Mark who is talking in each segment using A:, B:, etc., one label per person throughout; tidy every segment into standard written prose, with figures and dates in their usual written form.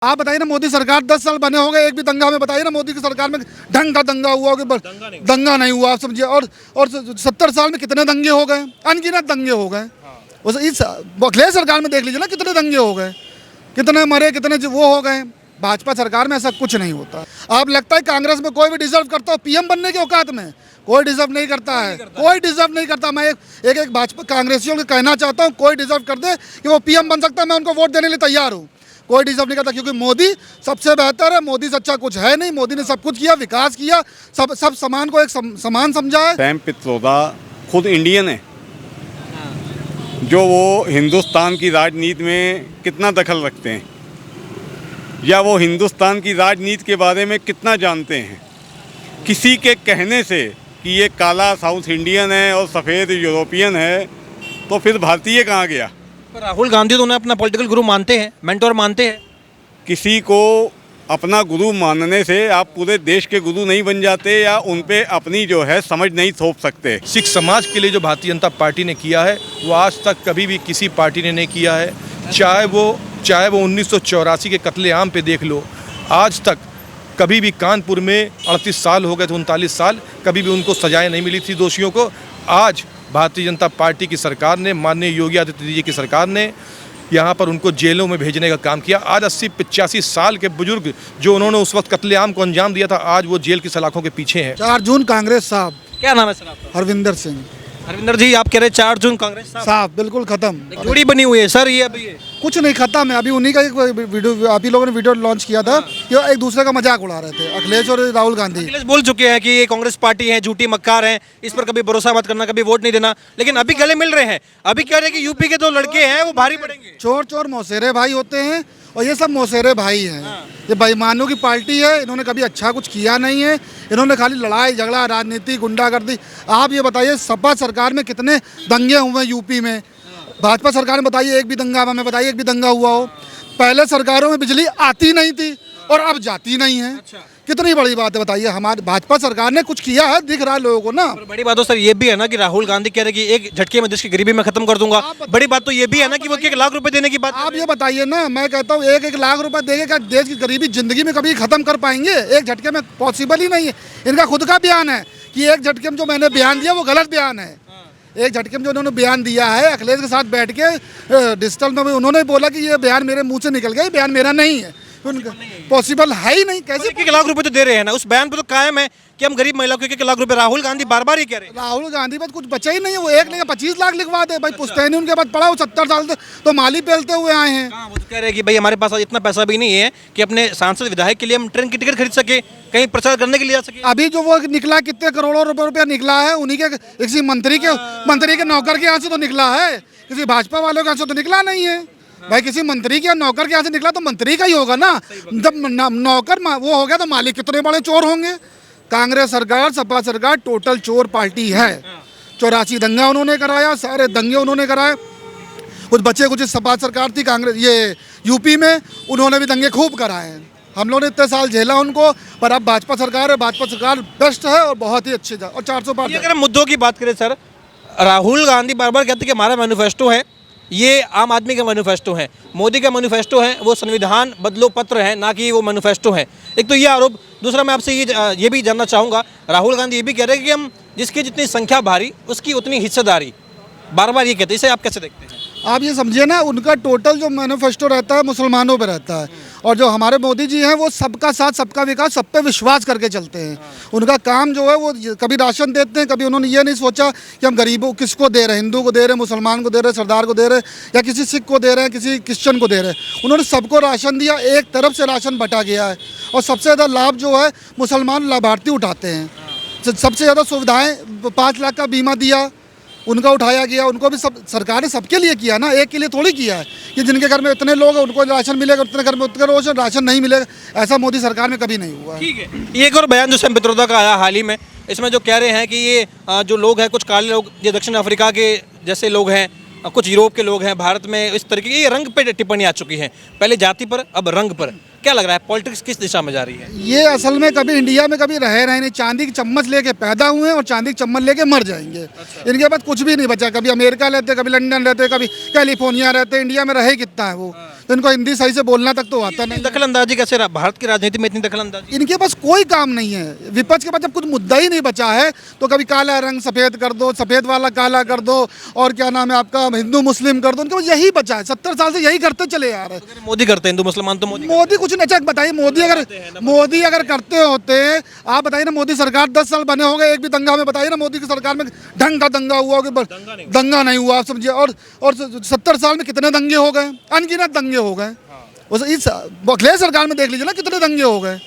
A: आप बताइए ना, मोदी सरकार 10 साल बने हो गए, एक भी दंगा हमें बताइए ना मोदी की सरकार में ढंग का दंगा हुआ होगा? दंगा नहीं हुआ, आप समझिए। और 70 साल में कितने दंगे हो गए, अनगिनत दंगे हो गए। इस अखिलेश सरकार में देख लीजिए ना, कितने दंगे हो गए, कितने मरे, कितने वो हो गए। भाजपा सरकार में ऐसा कुछ नहीं होता। आप लगता है कांग्रेस में कोई भी डिजर्व करता हो पीएम बनने के औकात में? कोई डिजर्व नहीं करता है, कोई डिजर्व नहीं करता। मैं एक भाजपा कांग्रेसियों को कहना चाहता हूँ, कोई डिजर्व कर दे कि वो पीएम बन सकता है, मैं उनको वोट देने के लिए तैयार हूँ। कोई डिजर्व नहीं करता, क्योंकि मोदी सबसे बेहतर है। मोदी से अच्छा कुछ है नहीं। मोदी ने सब कुछ किया, विकास किया, सब समान को एक समान समझा है।
B: सैम पित्रोदा खुद इंडियन है, जो वो हिंदुस्तान की राजनीति में कितना दखल रखते हैं, या वो हिंदुस्तान की राजनीति के बारे में कितना जानते हैं। किसी के कहने से कि ये काला साउथ इंडियन है और सफ़ेद यूरोपियन है, तो फिर भारतीय कहाँ गया?
C: पर राहुल गांधी तो उन्हें अपना पॉलिटिकल गुरु मानते हैं, मेंटोर मानते हैं।
B: किसी को अपना गुरु मानने से आप पूरे देश के गुरु नहीं बन जाते, या उन पे अपनी जो है समझ नहीं थोप सकते।
D: सिख समाज के लिए जो भारतीय जनता पार्टी ने किया है, वो आज तक कभी भी किसी पार्टी ने नहीं किया है। चाहे वो 1984 के कत्लेआम पे देख लो, आज तक कभी भी कानपुर में 38 साल हो गए थे, 39 साल, कभी भी उनको सजाएं नहीं मिली थी दोषियों को। आज भारतीय जनता पार्टी की सरकार ने, माननीय योगी आदित्यनाथ जी की सरकार ने यहाँ पर उनको जेलों में भेजने का काम किया। आज 80-85 साल के बुजुर्ग जो उन्होंने उस वक्त कत्लेआम को अंजाम दिया था, आज वो जेल की सलाखों के पीछे हैं।
A: 4 जून कांग्रेस साहब।
C: क्या नाम है सर आपका?
A: हरविंदर सिंह
C: हरविंदर जी, आप कह रहे 4 जून कांग्रेस
A: साहब, बिल्कुल खत्म।
C: जोड़ी बनी हुई है सर, ये अभी ये
A: कुछ नहीं खत्म है। अभी उन्हीं का एक वीडियो, आप ही लोगों ने वीडियो लॉन्च किया था कि एक दूसरे का मजाक उड़ा रहे थे, अखिलेश और राहुल गांधी।
C: अखिलेश बोल चुके हैं कि ये कांग्रेस पार्टी है, झूठी मक्कार है, इस पर कभी भरोसा मत करना, कभी वोट नहीं देना। लेकिन अभी गले मिल रहे हैं, अभी कह रहे हैं कि यूपी के 2 लड़के हैं वो भारी पड़ेंगे।
A: चोर चोर मौसेरे भाई होते हैं, और ये सब मौसेरे भाई हैं। ये बेईमानों की पार्टी है। इन्होंने कभी अच्छा कुछ किया नहीं है। इन्होंने खाली लड़ाई झगड़ा, राजनीति, गुंडागर्दी। आप ये बताइए, सपा सरकार में कितने दंगे हुए यूपी में? भाजपा सरकार में बताइए एक भी दंगा, हमें बताइए एक भी दंगा हुआ हो? पहले सरकारों में बिजली आती नहीं थी और अब जाती नहीं है। कितनी बड़ी बात है बताइए। हमारी भाजपा सरकार ने कुछ किया है, दिख रहा है लोगों को ना।
C: बड़ी बात तो सर ये भी है ना कि राहुल गांधी कह रहे कि एक झटके में देश की गरीबी में खत्म कर दूंगा। बड़ी बात तो ये भी है ना कि वो 1 लाख रुपए देने की बात।
A: आप ये बताइए ना, मैं कहता हूँ 1 लाख रुपए देके क्या देश की गरीबी जिंदगी में कभी खत्म कर पाएंगे? एक झटके में पॉसिबल ही नहीं है। इनका खुद का बयान है कि एक झटके में जो मैंने बयान दिया वो गलत बयान है। एक झटके में जो उन्होंने बयान दिया है, अखिलेश के साथ बैठ के डिजिटल में उन्होंने बोला कि ये बयान मेरे मुंह से निकल गया, ये बयान मेरा नहीं है। पॉसिबल है ही नहीं। कैसे
C: 1 लाख रुपए तो दे रहे हैं ना, उस बयान पे तो कायम है कि हम गरीब महिलाओं को 1 लाख रुपए। राहुल गांधी बार बार ये कह रहे हैं।
A: राहुल गांधी पर कुछ बचा ही नहीं है। वो 1 नहीं 25 लाख लिखवा दे भाई। पुश्तैनी उनके बाद पड़ा, वो 70 साल से तो माली पेलते हुए आए हैं।
C: वो तो कह रहे हैं कि भाई हमारे पास इतना पैसा भी नहीं है कि अपने सांसद विधायक के लिए हम ट्रेन की टिकट खरीद सके, कहीं प्रचार करने के लिए जा सके।
A: अभी जो वो निकला, कितने करोड़ों रुपया निकला है, उन्हीं के किसी मंत्री के नौकर के यहाँ से तो निकला है, किसी भाजपा वालों के यहाँ से तो निकला नहीं है भाई। किसी मंत्री के या नौकर के यहाँ से निकला तो मंत्री का ही होगा ना। जब नौकर वो हो गया तो मालिक कितने बड़े चोर होंगे। कांग्रेस सरकार, सपा सरकार टोटल चोर पार्टी है। 84 दंगा उन्होंने कराया, सारे दंगे उन्होंने कराए। कुछ बच्चे कुछ सपा सरकार थी कांग्रेस, ये यूपी में, उन्होंने भी दंगे खूब कराए। हम लोगों ने इतने साल झेला उनको, पर अब भाजपा सरकार है। भाजपा सरकार बेस्ट है और बहुत ही अच्छी है। और 400 पार।
C: अगर हम मुद्दों की बात करें सर, राहुल गांधी बार बार कहते हैं कि हमारा मैनिफेस्टो है, ये आम आदमी का मैनिफेस्टो है। मोदी का मैनिफेस्टो है वो संविधान बदलो पत्र है, ना कि वो मैनिफेस्टो है। एक तो ये आरोप। दूसरा, मैं आपसे ये भी जानना चाहूँगा, राहुल गांधी ये भी कह रहे हैं कि हम जिसकी जितनी संख्या भारी उसकी उतनी हिस्सेदारी, बार बार ये कहते हैं। इसे आप कैसे देखते हैं?
A: आप ये समझिए ना, उनका टोटल जो मैनिफेस्टो रहता है मुसलमानों पे रहता है, और जो हमारे मोदी जी हैं वो सबका साथ, सबका विकास, सब पे विश्वास करके चलते हैं। उनका काम जो है वो कभी राशन देते हैं, कभी उन्होंने ये नहीं सोचा कि हम गरीबों किसको दे रहे हैं, हिंदू को दे रहे हैं, मुसलमान को दे रहे हैं, सरदार को दे रहे हैं, या किसी सिख को दे रहे हैं, किसी क्रिश्चियन को दे रहे हैं। उन्होंने सबको राशन दिया, एक तरफ से राशन बटा गया है। और सबसे ज़्यादा लाभ जो है मुसलमान लाभार्थी उठाते हैं। सबसे ज़्यादा सुविधाएँ, 5 लाख का बीमा दिया, उनका उठाया गया। उनको भी सब सरकार ने सबके लिए किया ना, एक के लिए थोड़ी किया है कि जिनके घर में इतने लोग हैं उनको राशन मिलेगा, उतने घर में उतने राशन नहीं मिलेगा। ऐसा मोदी सरकार में कभी नहीं हुआ है।
C: ठीक है। एक और बयान जो सैम पित्रोदा का आया हाल ही में, इसमें जो कह रहे हैं कि ये जो लोग हैं, कुछ काले लोग, ये दक्षिण अफ्रीका के जैसे लोग हैं, कुछ यूरोप के लोग हैं, भारत में इस तरीके की ये रंग पे टिप्पणी आ चुकी है। पहले जाति पर, अब रंग पर। क्या लग रहा है पॉलिटिक्स किस दिशा में जा रही है?
A: ये असल में कभी इंडिया में कभी रहे नहीं। चांदी की चम्मच लेके पैदा हुए हैं और चांदी की चम्मच लेके मर जाएंगे। इनके पास कुछ भी नहीं बचा। कभी अमेरिका रहते, कभी लंदन रहते, कभी कैलिफोर्निया रहते। इंडिया में रहे कितना है वो? तो इनको हिंदी सही से बोलना तक तो आता नहीं।
C: दखल अंदाजी कैसे रहा भारत की राजनीति में, इतनी दखल अंदाजी?
A: इनके पास कोई काम नहीं है। विपक्ष के पास जब कुछ मुद्दा ही नहीं बचा है तो कभी काला रंग सफ़ेद कर दो, सफ़ेद वाला काला कर दो, और क्या नाम है आपका हिंदू मुस्लिम कर दो। उनके पास यही बचा है, 70 साल से यही करते चले आ रहे हैं।
C: मोदी करते हैं, हिंदू मुसलमान तो
A: मोदी कुछ नहीं। अच्छा बताइए, मोदी अगर करते होते, आप बताइए ना, मोदी सरकार 10 साल बने हो गए, एक भी दंगा में बताइए ना मोदी की सरकार में ढंग का दंगा हुआ हो कि दंगा नहीं हुआ, आप समझिए। और 70 साल में कितने दंगे हो गए, अनगिनत दंगे हो गए। इस अखिलेश सरकार में देख लीजिए ना कितने दंगे हो गए,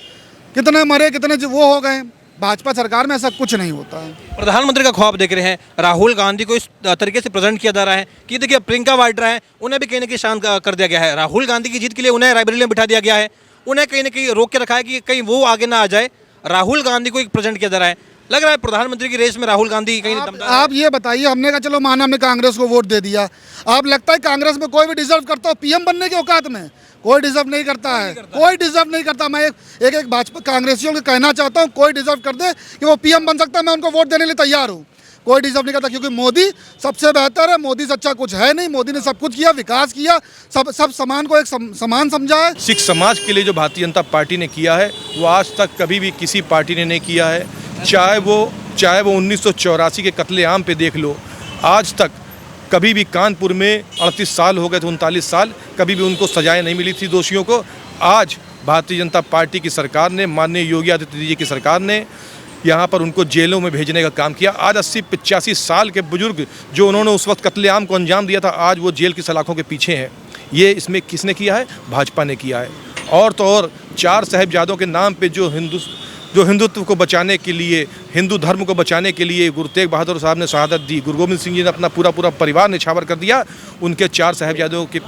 A: कितने मरे, कितने वो हो गए। भाजपा सरकार में ऐसा कुछ नहीं होता है।
C: प्रधानमंत्री का ख्वाब देख रहे हैं, राहुल गांधी को इस तरीके से प्रेजेंट किया जा रहा है कि देखिए प्रियंका वाड्रा है, उन्हें भी कहीं ना कहीं शांत कर दिया गया है। राहुल गांधी की जीत के लिए उन्हें रायबरेली में बिठा दिया गया है, उन्हें कहीं ना कहीं रोक के रखा है कि कहीं वो आगे ना आ जाए। राहुल गांधी को एक प्रेजेंट किया जा रहा है। लग रहा है प्रधानमंत्री की रेस में राहुल गांधी कहीं दमदार है।
A: आप ये बताइए, हमने कहा चलो माना हमने कांग्रेस को वोट दे दिया, आप लगता है कांग्रेस में कोई भी डिजर्व करता हो पीएम बनने की औकात में? कोई डिजर्व नहीं करता है, कोई डिजर्व नहीं करता। मैं एक भाजपा कांग्रेसियों को कहना चाहता हूँ, कोई डिजर्व कर दे कि वो पीएम बन सकता है, मैं उनको वोट देने के लिए तैयार हूँ। कोई डिजर्व नहीं करता, क्योंकि मोदी सबसे बेहतर है। मोदी से अच्छा कुछ है नहीं। मोदी ने सब कुछ किया, विकास किया, सब समान को एक समान समझा है।
D: सिख समाज के लिए जो भारतीय जनता पार्टी ने किया है वो आज तक कभी भी किसी पार्टी ने नहीं किया है। चाहे वो 1984 के कत्लेआम पे देख लो, आज तक कभी भी कानपुर में 38 साल हो गए थे, 39 साल, कभी भी उनको सजाएं नहीं मिली थी दोषियों को। आज भारतीय जनता पार्टी की सरकार ने, माननीय योगी आदित्यनाथ जी की सरकार ने यहाँ पर उनको जेलों में भेजने का काम किया। आज 80-85 साल के बुजुर्ग जो उन्होंने उस वक्त कत्लेआम को अंजाम दिया था, आज वो जेल की सलाखों के पीछे हैं। ये इसमें किसने किया है? भाजपा ने किया है। और तो और 4 साहिबजादों के नाम पे जो हिंदुत्व को बचाने के लिए, हिंदू धर्म को बचाने के लिए गुरु तेग बहादुर साहब ने शहादत दी, गुरु गोविंद सिंह जी ने अपना पूरा परिवार निछावर कर दिया। उनके 4 साहिबजादों के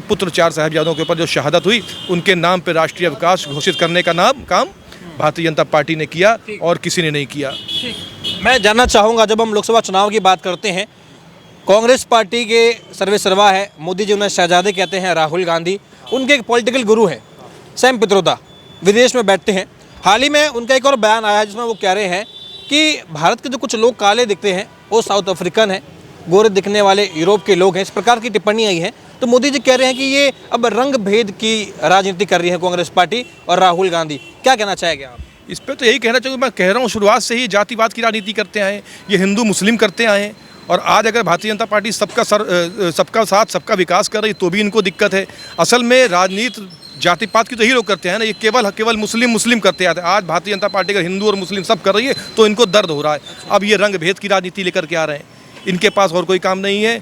D: पुत्र 4 साहिबजादों के ऊपर जो शहादत हुई, उनके नाम पे राष्ट्रीय अवकाश घोषित करने का काम भारतीय जनता पार्टी ने किया और किसी ने नहीं किया।
C: मैं जानना चाहूँगा, जब हम लोकसभा चुनाव की बात करते हैं, कांग्रेस पार्टी के सर्वे सर्वा है, मोदी जी उन्हें शहजादे कहते हैं, राहुल गांधी उनके एक पॉलिटिकल गुरु है, सैम पित्रोदा, विदेश में बैठते हैं। हाल ही में उनका एक और बयान आया जिसमें वो कह रहे हैं कि भारत के जो कुछ लोग काले दिखते हैं वो साउथ अफ्रीकन है, गोरे दिखने वाले यूरोप के लोग हैं। इस प्रकार की टिप्पणी आई है। तो मोदी जी कह रहे हैं कि ये अब रंग भेद की राजनीति कर रही है कांग्रेस पार्टी और राहुल गांधी। क्या कहना चाहेंगे आप
D: इस पर? तो यही कहना चाहूँगा, मैं कह रहा हूँ शुरुआत से ही जातिवाद की राजनीति करते आए, ये हिंदू मुस्लिम करते आए हैं। और आज अगर भारतीय जनता पार्टी सबका साथ सबका विकास कर रही तो भी इनको दिक्कत है। असल में राजनीति जाति पात की तो ही लोग करते हैं ना, ये केवल मुस्लिम करते आते हैं। आज भारतीय जनता पार्टी अगर हिंदू और मुस्लिम सब कर रही है तो इनको दर्द हो रहा है। अब ये रंग भेद की राजनीति लेकर के आ रहे हैं, इनके पास और कोई काम नहीं है।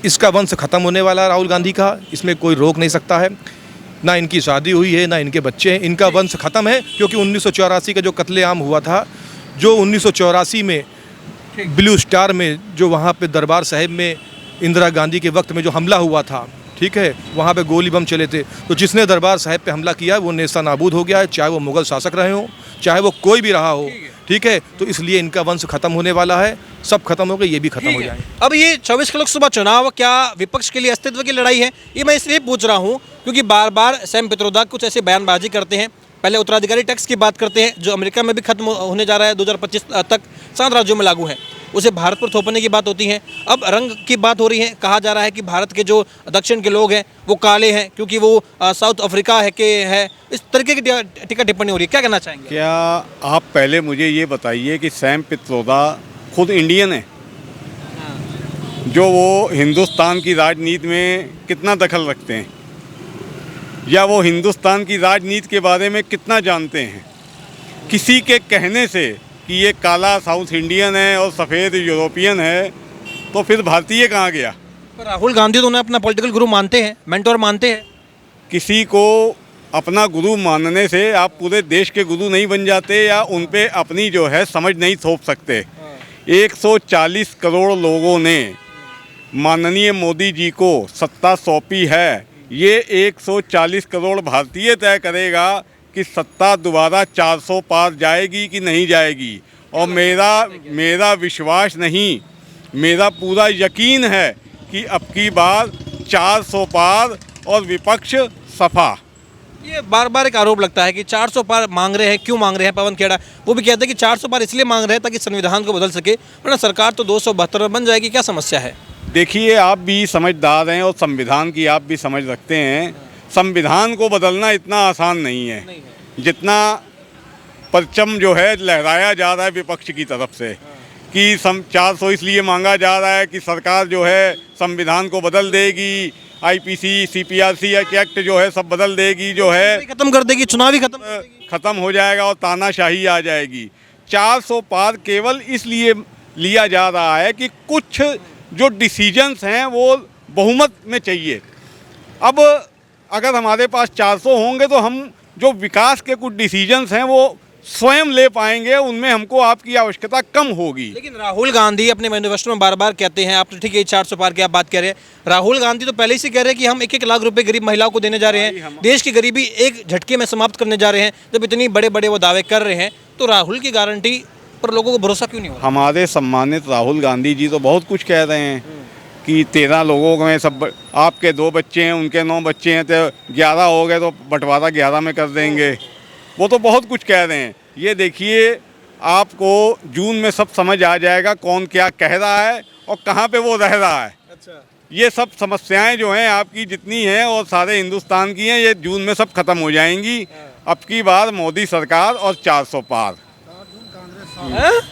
D: इसका वंश खत्म होने वाला है राहुल गांधी का, इसमें कोई रोक नहीं सकता है। ना इनकी शादी हुई है, ना इनके बच्चे हैं, इनका वंश खत्म है। क्योंकि 1984 का जो कत्लेआम हुआ था, जो 1984 में ब्लू स्टार में जो वहाँ पे दरबार साहिब में इंदिरा गांधी के वक्त में जो हमला हुआ था, ठीक है, वहाँ पे गोली बम चले थे, तो जिसने दरबार साहिब पे हमला किया वो नेस्ता नाबूद हो गया है, चाहे वो मुगल शासक रहे हो, चाहे वो कोई भी रहा हो, ठीक है। तो इसलिए इनका वंश खत्म होने वाला है, सब खत्म हो गए, ये भी खत्म हो जाए।
C: अब ये 24 के लोकसभा चुनाव क्या विपक्ष के लिए अस्तित्व की लड़ाई है? ये मैं इसलिए पूछ रहा हूँ क्योंकि बार बार सैम पित्रोदा कुछ ऐसे बयानबाजी करते हैं। पहले उत्तराधिकारी टैक्स की बात करते हैं जो अमेरिका में भी खत्म होने जा रहा है, 2025 तक 7 राज्यों में लागू है, उसे भारत पर थोपने की बात होती है। अब रंग की बात हो रही है, कहा जा रहा है कि भारत के जो दक्षिण के लोग हैं वो काले हैं क्योंकि वो साउथ अफ्रीका है। इस तरीके की टीका टिप्पणी हो रही है, क्या कहना चाहेंगे?
B: क्या आप पहले मुझे ये बताइए कि सैम पित्रोदा खुद इंडियन है, जो वो हिंदुस्तान की राजनीति में कितना दखल रखते हैं, या वो हिंदुस्तान की राजनीति के बारे में कितना जानते हैं? किसी के कहने से कि ये काला साउथ इंडियन है और सफ़ेद यूरोपियन है, तो फिर भारतीय कहाँ गया?
C: पर राहुल गांधी तो उन्हें अपना पॉलिटिकल गुरु मानते हैं, मेंटोर मानते हैं।
B: किसी को अपना गुरु मानने से आप पूरे देश के गुरु नहीं बन जाते, या उन पे अपनी जो है समझ नहीं थोप सकते। 140 करोड़ लोगों ने माननीय मोदी जी को सत्ता सौंपी है। ये 140 करोड़ भारतीय तय करेगा कि सत्ता दोबारा 400 पार जाएगी कि नहीं जाएगी। और मेरा विश्वास नहीं, मेरा पूरा यकीन है कि अब की बार 400 पार और विपक्ष सफा।
C: ये बार बार एक आरोप लगता है कि 400 पार मांग रहे हैं। क्यों मांग रहे हैं? पवन खेड़ा वो भी कहते हैं कि 400 पार इसलिए मांग रहे हैं ताकि संविधान को बदल सके, वरना सरकार तो 272 में बन जाएगी। क्या समस्या है?
B: देखिए, आप भी समझदार हैं और संविधान की आप भी समझ रखते हैं। संविधान को बदलना इतना आसान नहीं है जितना परचम जो है लहराया जा रहा है विपक्ष की तरफ से कि 400 इसलिए मांगा जा रहा है कि सरकार जो है संविधान को बदल देगी, आईपीसी, सीपीआरसी एक्ट जो है सब बदल देगी, जो है
C: खत्म कर देगी, चुनाव ही खत्म कर देगी।
B: ख़त्म हो जाएगा और तानाशाही आ जाएगी। 400 पार केवल इसलिए लिया जा रहा है कि कुछ जो डिसीजंस हैं वो बहुमत में चाहिए। अब अगर हमारे पास 400 होंगे तो हम जो विकास के कुछ डिसीजंस हैं वो स्वयं ले पाएंगे, उनमें हमको आपकी आवश्यकता कम होगी।
C: लेकिन राहुल गांधी अपने मैनिफेस्टो में बार बार कहते हैं, आप तो ठीक है 400 पार की आप बात कर रहे हैं, राहुल गांधी तो पहले ही से कह रहे हैं कि हम 1-1 लाख रुपए गरीब महिलाओं को देने जा रहे हैं, देश की गरीबी एक झटके में समाप्त करने जा रहे हैं। जब इतनी बड़े बड़े वो दावे कर रहे हैं तो राहुल की गारंटी पर लोगों को भरोसा क्यों नहीं हो रहा?
B: हमारे सम्मानित राहुल गांधी जी तो बहुत कुछ कह रहे हैं कि 13 लोगों में सब, आपके 2 बच्चे हैं, उनके 9 बच्चे हैं, तो 11 हो गए तो बंटवारा 11 में कर देंगे। वो तो बहुत कुछ कह रहे हैं। ये देखिए, आपको जून में सब समझ आ जाएगा कौन क्या कह रहा है और कहाँ पे वो रह रहा है।
C: अच्छा,
B: ये सब समस्याएं जो हैं आपकी जितनी हैं और सारे हिंदुस्तान की हैं, ये जून में सब खत्म हो जाएंगी। अब की बार मोदी सरकार और 400 पार।